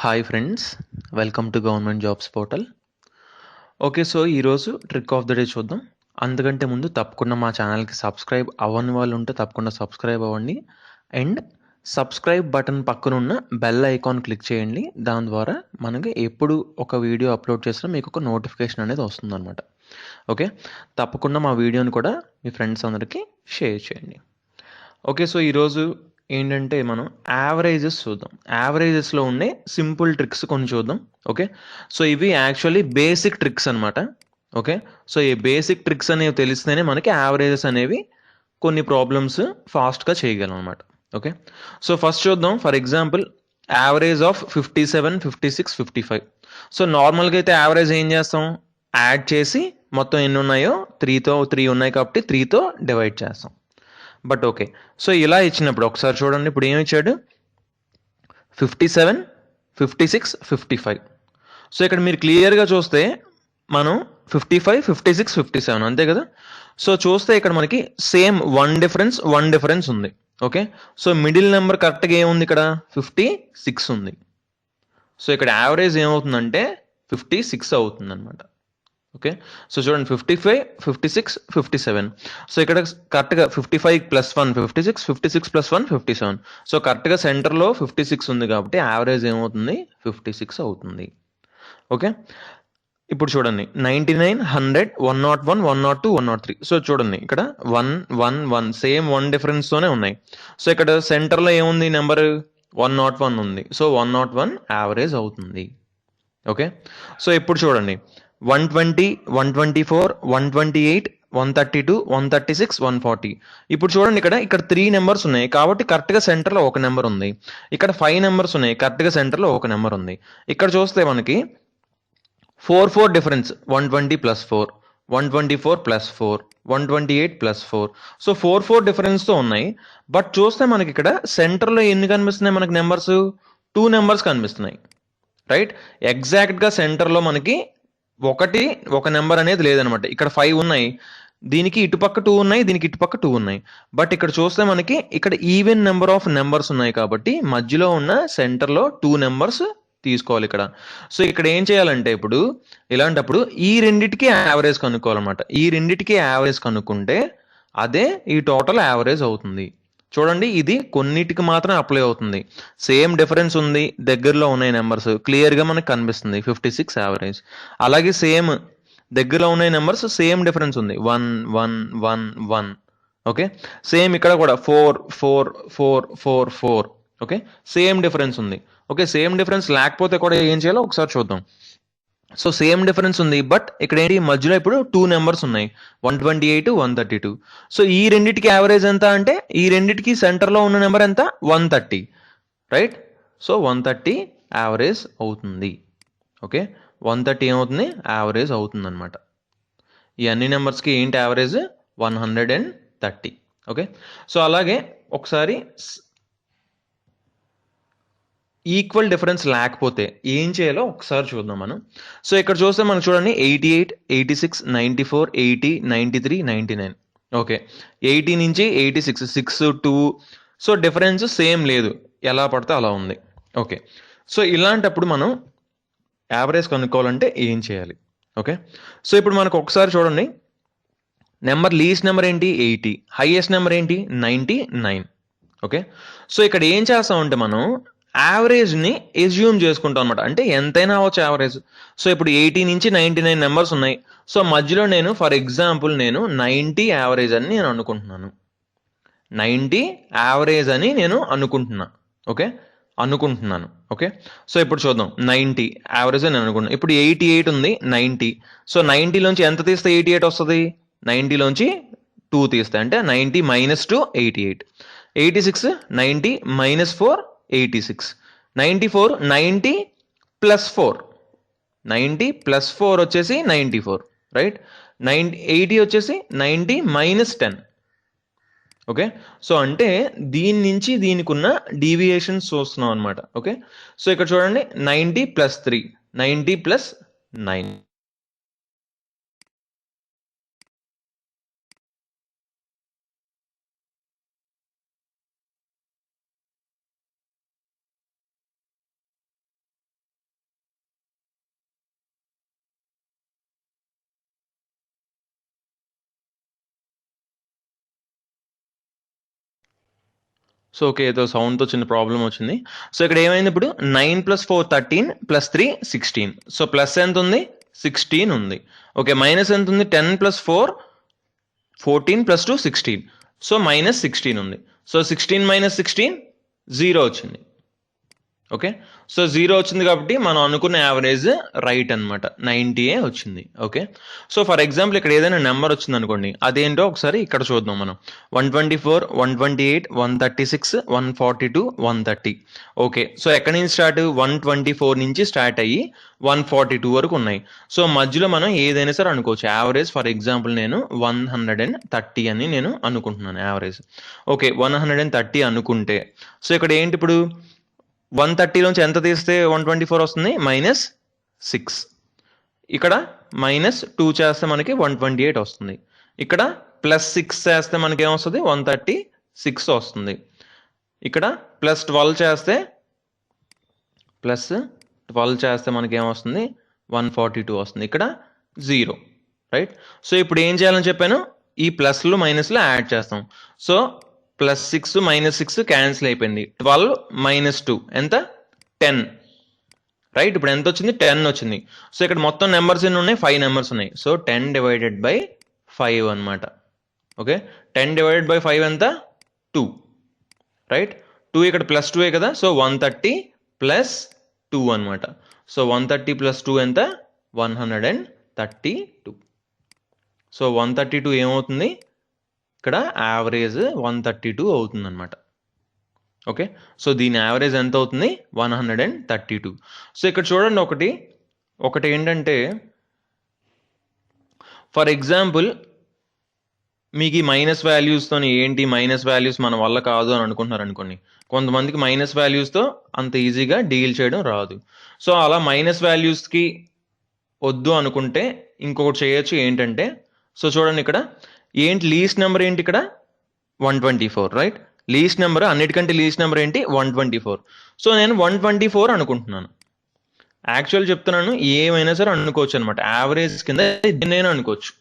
Hi friends, welcome to government jobs portal. Okay, so ఈరోజు trick of the day చూద్దాం. అందుకంటే ముందు తప్పకుండా మా ఛానల్కి సబ్స్క్రైబ్ అవ్వని వాళ్ళు ఉంటే తప్పకుండా సబ్స్క్రైబ్ అవ్వండి. అండ్ సబ్స్క్రైబ్ బటన్ పక్కన ఉన్న బెల్ ఐకాన్ క్లిక్ చేయండి. దాని ద్వారా మనకి ఎప్పుడు ఒక వీడియో అప్లోడ్ చేసినా మీకు ఒక నోటిఫికేషన్ అనేది వస్తుందన్నమాట. ఓకే, తప్పకుండా మా వీడియోని కూడా మీ ఫ్రెండ్స్ అందరికీ షేర్ చేయండి. ఓకే, సో ఈరోజు ఏంటంటే మనం యావరేజెస్ చూద్దాం. యావరేజెస్లో ఉండే సింపుల్ ట్రిక్స్ కొన్ని చూద్దాం. ఓకే, సో ఇవి యాక్చువల్లీ బేసిక్ ట్రిక్స్ అనమాట. ఓకే, సో ఈ బేసిక్ ట్రిక్స్ అనేవి తెలిస్తేనే మనకి యావరేజెస్ అనేవి కొన్ని ప్రాబ్లమ్స్ ఫాస్ట్గా చేయగలం అనమాట. ఓకే, సో ఫస్ట్ చూద్దాం. For example average of 57, 56, 55. So నార్మల్గా అయితే యావరేజ్ ఏం చేస్తాం, యాడ్ చేసి మొత్తం ఎన్ని ఉన్నాయో 3 ఉన్నాయి కాబట్టి 3తో డివైడ్ చేస్తాం. బట్ ఓకే, సో ఇలా ఇచ్చినప్పుడు ఒకసారి చూడండి. ఇప్పుడు ఏమి ఇచ్చాడు, 57, 56, 55. సో ఇక్కడ మీరు క్లియర్గా చూస్తే మనం 55, 56, 57 అంతే కదా. సో చూస్తే ఇక్కడ మనకి సేమ్ వన్ డిఫరెన్స్ ఉంది. ఓకే, సో మిడిల్ నెంబర్ కరెక్ట్గా ఏముంది, ఇక్కడ 56 ఉంది. సో ఇక్కడ యావరేజ్ ఏమవుతుందంటే 56 అవుతుంది అనమాట. ఓకే, సో చూడండి 55, 56, 57. సో ఇక్కడ కరెక్ట్గా 55 ప్లస్ 1 56, 56 ప్లస్ 1 57. సో కరెక్ట్గా సెంటర్లో 56 ఉంది కాబట్టి యావరేజ్ ఏమవుతుంది, 56 అవుతుంది. ఓకే, ఇప్పుడు చూడండి 99, 100, 101, 102, 103. సో చూడండి ఇక్కడ 1, 1, 1 సేమ్ వన్ డిఫరెన్స్తోనే ఉన్నాయి. సో ఇక్కడ సెంటర్లో ఏముంది, నెంబర్ 101 ఉంది. సో 101 యావరేజ్ అవుతుంది. ఓకే, సో ఇప్పుడు చూడండి 120, 124, 128, 132, 136, 140. ఇప్పుడు చూడండి ఇక్కడ 3 నెంబర్స్ ఉన్నాయి కాబట్టి కరెక్ట్గా సెంటర్లో ఒక నెంబర్ ఉంది. ఇక్కడ 5 నెంబర్స్ ఉన్నాయి, కరెక్ట్గా సెంటర్లో ఒక నెంబర్ ఉంది. ఇక్కడ చూస్తే మనకి 4 difference, 120 plus 4, 124 plus 4, 128 plus 4. So 4 డిఫరెన్స్తో ఉన్నాయి. బట్ చూస్తే మనకి ఇక్కడ సెంటర్లో ఎన్ని కనిపిస్తున్నాయి, మనకి నెంబర్స్ 2 నెంబర్స్ కనిపిస్తున్నాయి. రైట్, ఎగ్జాక్ట్గా సెంటర్లో మనకి ఒక నెంబర్ అనేది లేదనమాట. ఇక్కడ 5 ఉన్నాయి, దీనికి ఇటుపక్క 2 ఉన్నాయి, దీనికి ఇటుపక్క 2 ఉన్నాయి. బట్ ఇక్కడ చూస్తే మనకి ఇక్కడ ఈవెన్ నెంబర్ ఆఫ్ నెంబర్స్ ఉన్నాయి కాబట్టి మధ్యలో ఉన్న సెంటర్లో 2 నెంబర్స్ తీసుకోవాలి ఇక్కడ. సో ఇక్కడ ఏం చేయాలంటే ఇప్పుడు ఇలాంటప్పుడు ఈ రెండిటికి యావరేజ్ కనుక్కోవాలన్నమాట. ఈ రెండిటికి యావరేజ్ కనుక్కుంటే అదే ఈ టోటల్ యావరేజ్ అవుతుంది. చూడండి, ఇది కొన్నిటికి మాత్రం అప్లై అవుతుంది. సేమ్ డిఫరెన్స్ ఉంది, దగ్గరలో ఉన్నాయి నెంబర్స్, క్లియర్గా మనకు కనిపిస్తుంది 56 యావరేజ్. అలాగే సేమ్ దగ్గరలో ఉన్నాయి నెంబర్స్, సేమ్ డిఫరెన్స్ ఉంది 1, 1, 1, 1. ఓకే, సేమ్ ఇక్కడ కూడా 4, 4, 4, 4, 4. ఓకే, సేమ్ డిఫరెన్స్ ఉంది. ఓకే, సేమ్ డిఫరెన్స్ లేకపోతే కూడా ఏం చేయాలో ఒకసారి చూద్దాం. సో సేమ్ డిఫరెన్స్ ఉంది, బట్ ఇక్కడ ఏంటి, మధ్యలో ఇప్పుడు 2 నెంబర్స్ ఉన్నాయి, 128, 132. సో ఈ రెండిటికి యావరేజ్ ఎంత అంటే ఈ రెండిటికి సెంటర్లో ఉన్న నెంబర్ ఎంత, 130. రైట్, సో 130 యావరేజ్ అవుతుంది. ఓకే, 130 ఏమవుతుంది, యావరేజ్ అవుతుంది అనమాట. ఈ అన్ని నెంబర్స్కి ఏంటి యావరేజ్, 130. ఓకే, సో అలాగే ఒకసారి ఈక్వల్ డిఫరెన్స్ లేకపోతే ఏం చేయాలో ఒకసారి చూద్దాం మనం. సో ఇక్కడ చూస్తే మనం చూడండి 88, 86, 94, 80, 93, 99. ఓకే, 80 నుంచి 86, 6, 2. సో డిఫరెన్స్ సేమ్ లేదు, ఎలా పడితే అలా ఉంది. ఓకే, సో ఇలాంటప్పుడు మనం యావరేజ్ కనుక్కోవాలంటే ఏం చేయాలి. ఓకే, సో ఇప్పుడు మనకు ఒకసారి చూడండి, లీస్ట్ నెంబర్ ఏంటి, 80, హైయెస్ట్ నెంబర్ ఏంటి, 99. ఓకే, సో ఇక్కడ ఏం చేస్తామంటే మనం యావరేజ్ని ఎజ్యూమ్ చేసుకుంటాం అనమాట. అంటే ఎంతైనా అవ్వచ్చు యావరేజ్. సో ఇప్పుడు 80 నుంచి 99 నెంబర్స్ ఉన్నాయి. సో మధ్యలో నేను ఫర్ ఎగ్జాంపుల్ 90 యావరేజ్ అని నేను అనుకుంటున్నాను. 90 యావరేజ్ అని నేను అనుకుంటున్నాను. ఓకే, సో ఇప్పుడు చూద్దాం, 90 యావరేజ్ అని అనుకుంటున్నాను. ఇప్పుడు 88 ఉంది, 90. సో 90లోంచి ఎంత తీస్తే 88 వస్తుంది, 90లోంచి 2 తీస్తే అంటే 90 - 2 88. 86, 90 - 4 86. 94, 90 + 4, 90 + 4 వచ్చేసి 94. రైట్, 80 వచ్చేసి 90 - 10. ఓకే, సో అంటే దీని నుంచి దీనికి ఉన్న డీవియేషన్స్ చూస్తున్నాం అనమాట. ఓకే, సో ఇక్కడ చూడండి 90 + 3, 90 + 9. సో ఓకే, ఏదో సౌండ్తో చిన్న ప్రాబ్లం వచ్చింది. సో ఇక్కడ ఏమైంది ఇప్పుడు 9 + 4 13 + 3 16. సో ప్లస్ ఎంత ఉంది? 16 ఉంది. ఓకే, మైనస్ ఎంత ఉంది? 10 + 4 14 + 2 16. సో -16 ఉంది. సో 16 - 16 0 వచ్చింది. ఓకే, సో 0 వచ్చింది కాబట్టి మనం అనుకున్న యావరేజ్ రైట్ అనమాట, 90 వచ్చింది. ఓకే, సో ఫర్ ఎగ్జాంపుల్ ఇక్కడ ఏదైనా నెంబర్ వచ్చింది అనుకోండి, అదేంటో ఒకసారి ఇక్కడ చూద్దాం మనం. 124 128 136 142 130. ఓకే, సో ఎక్కడి నుంచి స్టార్ట్? 124 నుంచి స్టార్ట్ అయ్యి 142 వరకు ఉన్నాయి. సో మధ్యలో మనం ఏదైనా సరే అనుకోవచ్చు. యావరేజ్ ఫర్ ఎగ్జాంపుల్ నేను 130 అని నేను అనుకుంటున్నాను యావరేజ్. ఓకే, 130 అనుకుంటే సో ఇక్కడ ఏంటి ఇప్పుడు 130 నుంచి ఎంత తీస్తే 124 వస్తుంది? -6. ఇక్కడ -2 చేస్తే మనకి 128 వస్తుంది. ఇక్కడ +6 చేస్తే మనకి ఏమొస్తుంది? 136 వస్తుంది. ఇక్కడ +12 చేస్తే మనకి ఏమొస్తుంది? 142 వస్తుంది. ఇక్కడ 0, రైట్? సో ఇప్పుడు ఏం చేయాలని చెప్పాను? ఈ ప్లస్లు మైనస్లు యాడ్ చేస్తాం. సో +6 -6 క్యాన్సిల్ అయిపోయింది. 12 - 2 ఎంత? 10, రైట్? ఇప్పుడు ఎంత వచ్చింది? 10 వచ్చింది. సో ఇక్కడ మొత్తం నెంబర్స్ ఎన్ని ఉన్నాయి? 5 నెంబర్స్ ఉన్నాయి. సో 10 / 5 అనమాట. ఓకే, 10 / 5 ఎంత? 2, రైట్? 2 ఇక్కడ +2 కదా. సో 130 + 2 అనమాట. సో 130 + 2 ఎంత? 132. సో 132 ఏమవుతుంది? ఇక్కడ యావరేజ్ 132 అవుతుంది అనమాట. ఓకే, సో దీని యావరేజ్ ఎంత అవుతుంది? 132. సో ఇక్కడ చూడండి, ఒకటి ఏంటంటే ఫర్ ఎగ్జాంపుల్ మీకు ఈ మైనస్ వాల్యూస్తో ఏంటి మైనస్ వాల్యూస్ మన వల్ల కాదు అని అనుకుంటున్నారు అనుకోండి. కొంతమందికి మైనస్ వాల్యూస్తో అంత ఈజీగా డీల్ చేయడం రాదు. సో అలా మైనస్ వాల్యూస్కి వద్దు అనుకుంటే ఇంకొకటి చేయొచ్చు. ఏంటంటే సో చూడండి, ఇక్కడ ఏంటి లీస్ట్ నెంబర్ ఏంటి? ఇక్కడ 124, రైట్? లీస్ట్ నెంబర్, అన్నిటికంటే లీస్ట్ నెంబర్ ఏంటి? 124. సో నేను 124 అనుకుంటున్నాను. యాక్చువల్ చెప్తున్నాను, ఏమైనా సరే అనుకోవచ్చు అనమాట. యావరేజ్ కింద దేన్నైనా అనుకోవచ్చు.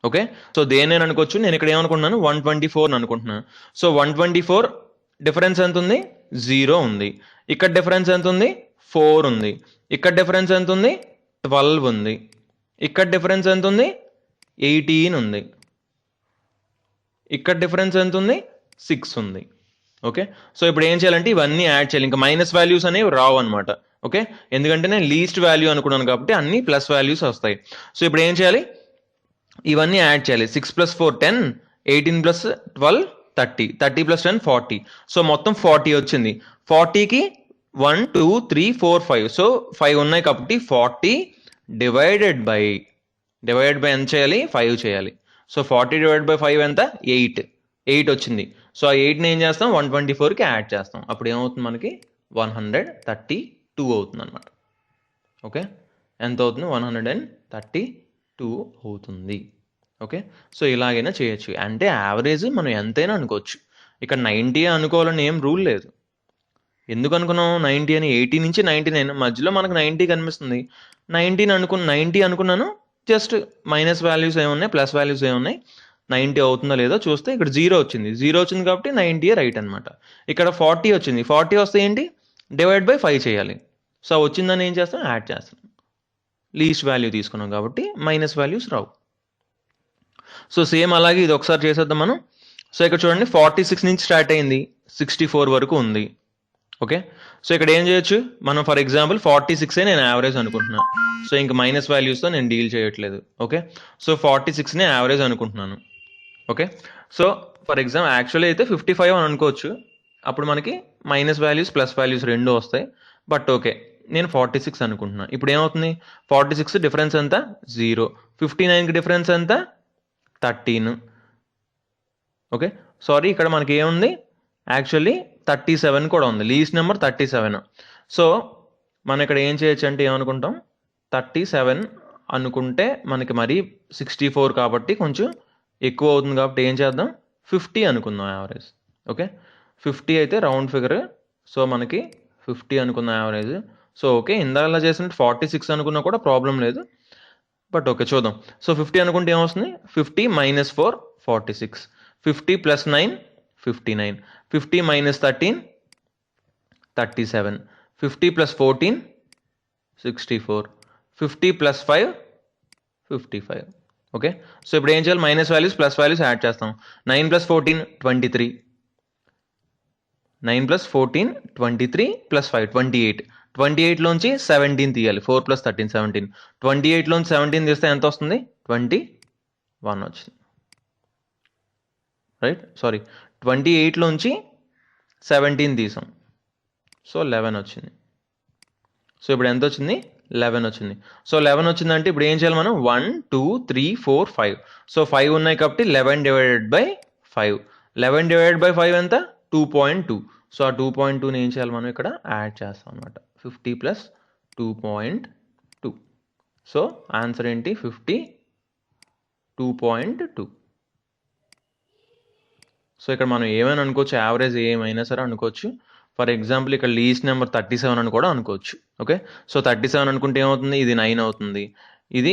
ఓకే, సో దేన్నైనా అనుకోవచ్చు. నేను ఇక్కడ ఏమనుకుంటున్నాను? 124 అనుకుంటున్నాను. సో 124 డిఫరెన్స్ ఎంత ఉంది? 0 ఉంది. ఇక్కడ డిఫరెన్స్ ఎంత ఉంది? 4 ఉంది. ఇక్కడ డిఫరెన్స్ ఎంత ఉంది? 12 ఉంది. ఇక్కడ డిఫరెన్స్ ఎంత ఉంది? 18 ఉంది. ఇక్కడ డిఫరెన్స్ ఎంత ఉంది? 6 ఉంది. ఓకే, సో ఇప్పుడు ఏం చేయాలంటే ఇవన్నీ యాడ్ చేయాలి. ఇంకా మైనస్ వాల్యూస్ అనేవి రావు అనమాట. ఓకే, ఎందుకంటే నేను లీస్ట్ వాల్యూ అనుకున్నాను కాబట్టి అన్ని ప్లస్ వాల్యూస్ వస్తాయి. సో ఇప్పుడు ఏం చేయాలి? ఇవన్నీ యాడ్ చేయాలి. 6 + 4 10, 18 + 12 30, 30 + 10 40. సో మొత్తం 40 వచ్చింది. 40కి 1 2 3 4 5. సో 5 ఉన్నాయి కాబట్టి 40 డివైడెడ్ బై ఎంత చేయాలి? 5 చేయాలి. సో 40 / 5 ఎంత? 8 వచ్చింది. సో ఆ 8ని ఏం చేస్తాం? 124కి యాడ్ చేస్తాం. అప్పుడు ఏమవుతుంది? మనకి 132 అవుతుంది అనమాట. ఓకే, ఎంత అవుతుంది? 132 అవుతుంది. ఓకే, సో ఇలాగైనా చేయొచ్చు. అంటే యావరేజ్ మనం ఎంతైనా అనుకోవచ్చు. ఇక్కడ 90 అనుకోవాలని ఏం రూల్ లేదు. ఎందుకు అనుకున్నాం 90 అని? 80 నుంచి 99 మధ్యలో మనకు 90 కనిపిస్తుంది. 90 అనుకున్నాను. జస్ట్ మైనస్ వాల్యూస్ ఏమున్నాయి, ప్లస్ వాల్యూస్ ఏమున్నాయి, 90 అవుతుందో లేదో చూస్తే ఇక్కడ 0 వచ్చింది. 0 వచ్చింది కాబట్టి 90 రైట్ అనమాట. ఇక్కడ 40 వచ్చింది. 40 వస్తే ఏంటి? /5 చేయాలి. సో వచ్చిందని ఏం చేస్తాం? యాడ్ చేస్తాం. లీస్ట్ వాల్యూ తీసుకున్నాం కాబట్టి మైనస్ వాల్యూస్ రావు. సో సేమ్ అలాగే ఇది ఒకసారి చేసేద్దాం మనం. సో ఇక్కడ చూడండి, 46 నుంచి స్టార్ట్ అయింది, 64 వరకు ఉంది. ఓకే, సో ఇక్కడ ఏం చేయొచ్చు మనం? ఫర్ ఎగ్జాంపుల్ 46 నేను యావరేజ్ అనుకుంటున్నాను. సో ఇంక మైనస్ వాల్యూస్తో నేను డీల్ చేయట్లేదు. ఓకే, సో 46ని యావరేజ్ అనుకుంటున్నాను. Okay, so for example actually అయితే 55 అని అనుకోవచ్చు. అప్పుడు మనకి మైనస్ వాల్యూస్ ప్లస్ వాల్యూస్ రెండు వస్తాయి. బట్ ఓకే, నేను 46 అనుకుంటున్నాను. ఇప్పుడు ఏమవుతుంది? 46 డిఫరెన్స్ ఎంత? 0. 59కి డిఫరెన్స్ ఎంత? 13. ఓకే, సారీ, ఇక్కడ మనకి ఏముంది? యాక్చువల్లీ 37 కూడా ఉంది. Least number 37. సో మనం ఇక్కడ ఏం చేయొచ్చు అంటే ఏమనుకుంటాం? 37 అనుకుంటే మనకి మరి 64 కాబట్టి కొంచెం ఎక్కువ అవుతుంది కాబట్టి ఏం చేద్దాం? 50 అనుకుందాం యావరేజ్. ఓకే, 50 అయితే రౌండ్ ఫిగర్. సో మనకి 50 అనుకుందాం యావరేజ్. సో ఓకే, ఇందాక చేసినట్టు 46 అనుకున్నా కూడా ప్రాబ్లం లేదు. బట్ ఓకే, చూద్దాం. సో 50 అనుకుంటే ఏమొస్తుంది? 50 - 4 46. 50 + 9 59. 50 minus 13, 37. 50 plus 14, 64. 50 plus 5, 55. Okay, so ఇప్పుడు ఏం చేయాలి, minus values plus values add చేస్తాం. 9 plus 14, 23. 9 plus 14, 23 plus 5, 28. 28లోంచి 17 తీయాలి. 4 plus 13, 17. 28లోంచి 17 తీస్తే ఎంత వస్తుంది, 21 వచ్చింది. రైట్, సారీ, 28లోంచి 17 తీసాం, సో 11 వచ్చింది. సో ఇప్పుడు ఎంత వచ్చింది, 11 వచ్చింది. సో 11 వచ్చిందంటే ఇప్పుడు ఏం చేయాలి మనం, 1 2 3 4 5. సో 5 ఉన్నాయి కాబట్టి 11 డివైడెడ్ బై 5. 11 డివైడెడ్ బై 5 ఎంత, 2.2. సో ఆ 2.2ని ఏం చేయాలి మనం ఇక్కడ యాడ్ చేస్తాం అనమాట. 50 ప్లస్ 2.2. సో ఆన్సర్ ఏంటి, 52.2. సో ఇక్కడ మనం ఏమైనా అనుకోవచ్చు, యావరేజ్ ఏమైనా సరే అనుకోవచ్చు. ఫర్ ఎగ్జాంపుల్ ఇక్కడ లీస్ట్ నెంబర్ 37 అని కూడా అనుకోవచ్చు. ఓకే, సో 37 అనుకుంటే ఏమవుతుంది, ఇది 9 అవుతుంది, ఇది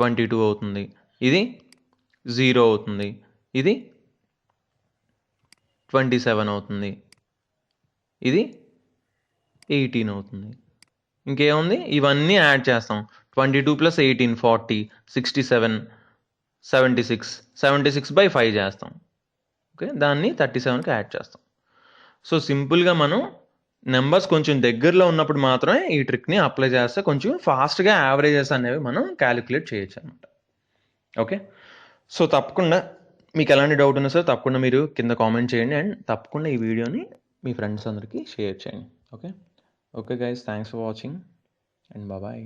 22 అవుతుంది, ఇది 0 అవుతుంది, ఇది 27 అవుతుంది, ఇది 18 అవుతుంది. ఇంకేముంది, ఇవన్నీ యాడ్ చేస్తాం. 22 ప్లస్ 18 40, 67, 76. 76 బై 5 చేస్తాం. ఓకే, దాన్ని 37కి యాడ్ చేస్తాం. సో సింపుల్గా మనం నెంబర్స్ కొంచెం దగ్గరలో ఉన్నప్పుడు మాత్రమే ఈ ట్రిక్ని అప్లై చేస్తే కొంచెం ఫాస్ట్గా యావరేజెస్ అనేవి మనం క్యాలిక్యులేట్ చేయొచ్చు అనమాట. ఓకే, సో తప్పకుండా మీకు ఎలాంటి డౌట్ ఉన్నా సరే తప్పకుండా మీరు కింద కామెంట్ చేయండి, అండ్ తప్పకుండా ఈ వీడియోని మీ ఫ్రెండ్స్ అందరికీ షేర్ చేయండి. Okay, okay guys, thanks for watching and bye.